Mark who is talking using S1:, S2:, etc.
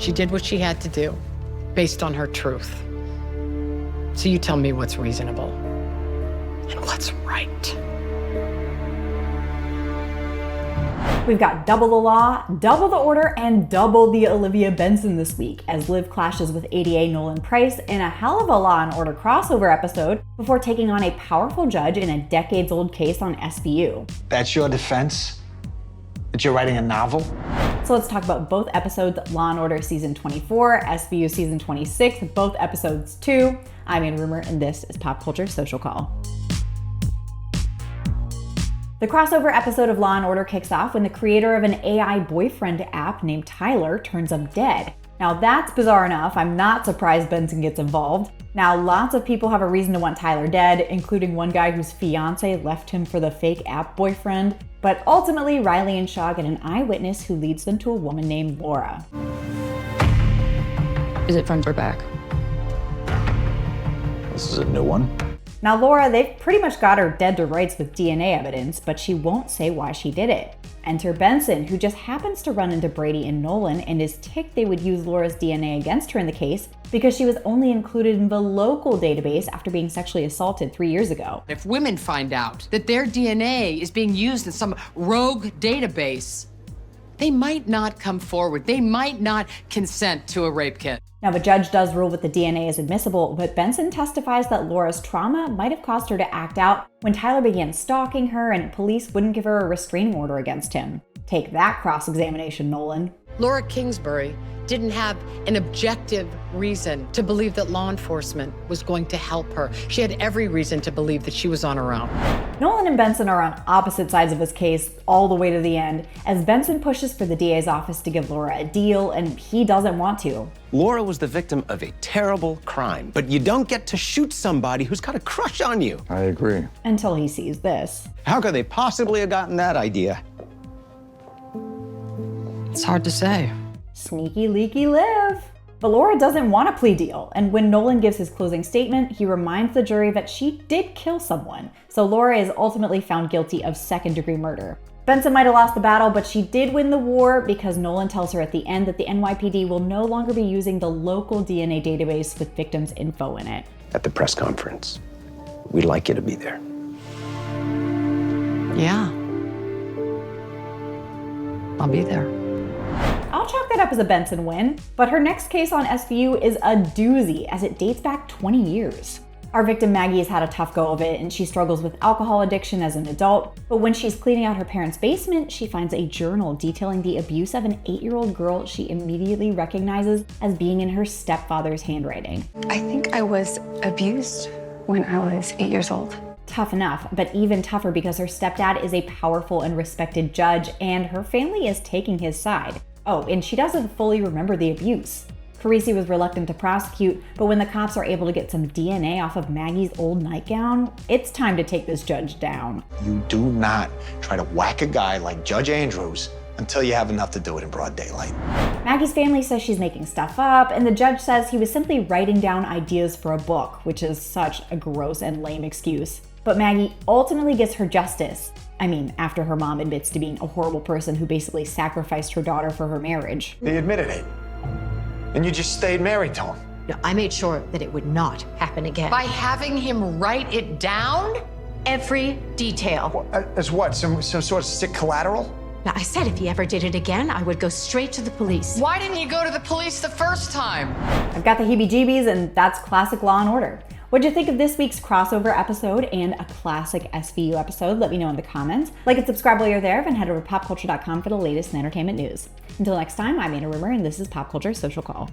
S1: She did what she had to do based on her truth. So you tell me what's reasonable and what's right.
S2: We've got double the law, double the order, and double the Olivia Benson this week as Liv clashes with ADA Nolan Price in a hell of a Law and Order crossover episode before taking on a powerful judge in a decades-old case on SVU.
S3: That's your defense? That you're writing a novel?
S2: So let's talk about both episodes, Law and Order Season 24, SVU Season 26, both episodes 2. I'm Anna Rumor, and this is Pop Culture Social Call. The crossover episode of Law & Order kicks off when the creator of an AI boyfriend app named Tyler turns up dead. Now that's bizarre enough. I'm not surprised Benson gets involved. Now lots of people have a reason to want Tyler dead, including one guy whose fiance left him for the fake app boyfriend. But ultimately, Riley and Shaw get an eyewitness who leads them to a woman named Laura.
S4: Is it front or back?
S3: This is a new one.
S2: Now Laura, they've pretty much got her dead to rights with DNA evidence, but she won't say why she did it. Enter Benson, who just happens to run into Brady and Nolan and is ticked they would use Laura's DNA against her in the case because she was only included in the local database after being sexually assaulted 3 years ago.
S1: If women find out that their DNA is being used in some rogue database, they might not come forward. They might not consent to a rape kit.
S2: Now, the judge does rule that the DNA is admissible, but Benson testifies that Laura's trauma might have caused her to act out when Tyler began stalking her and police wouldn't give her a restraining order against him. Take that cross-examination, Nolan.
S1: Laura Kingsbury didn't have an objective reason to believe that law enforcement was going to help her. She had every reason to believe that she was on her own.
S2: Nolan and Benson are on opposite sides of this case all the way to the end, as Benson pushes for the DA's office to give Laura a deal, and he doesn't want to.
S5: Laura was the victim of a terrible crime, but you don't get to shoot somebody who's got a crush on you.
S3: I agree.
S2: Until he sees this.
S5: How could they possibly have gotten that idea?
S1: It's hard to say.
S2: Sneaky, leaky Liv. But Laura doesn't want a plea deal, and when Nolan gives his closing statement, he reminds the jury that she did kill someone. So Laura is ultimately found guilty of second-degree murder. Benson might have lost the battle, but she did win the war because Nolan tells her at the end that the NYPD will no longer be using the local DNA database with victims' info in it.
S5: At the press conference, we'd like you to be there.
S1: Yeah. I'll be there.
S2: I'll chalk that up as a Benson win, but her next case on SVU is a doozy as it dates back 20 years. Our victim Maggie has had a tough go of it and she struggles with alcohol addiction as an adult, but when she's cleaning out her parents' basement, she finds a journal detailing the abuse of an 8-year-old girl she immediately recognizes as being in her stepfather's handwriting.
S4: I think I was abused when I was 8 years old.
S2: Tough enough, but even tougher because her stepdad is a powerful and respected judge and her family is taking his side. Oh, and she doesn't fully remember the abuse. Carisi was reluctant to prosecute, but when the cops are able to get some DNA off of Maggie's old nightgown, it's time to take this judge down.
S3: You do not try to whack a guy like Judge Andrews until you have enough to do it in broad daylight.
S2: Maggie's family says she's making stuff up, and the judge says he was simply writing down ideas for a book, which is such a gross and lame excuse. But Maggie ultimately gets her justice. I mean, after her mom admits to being a horrible person who basically sacrificed her daughter for her marriage.
S3: He admitted it. And you just stayed married to him.
S6: No, I made sure that it would not happen again.
S1: By having him write it down?
S6: Every detail.
S3: As what? Some sort of sick collateral?
S6: Now, I said if he ever did it again, I would go straight to the police.
S1: Why didn't you go to the police the first time?
S2: I've got the heebie-jeebies, and that's classic Law and Order. What'd you think of this week's crossover episode and a classic SVU episode? Let me know in the comments. Like and subscribe while you're there, and head over to popculture.com for the latest in entertainment news. Until next time, I'm Anna Rumor, and this is Pop Culture Social Call.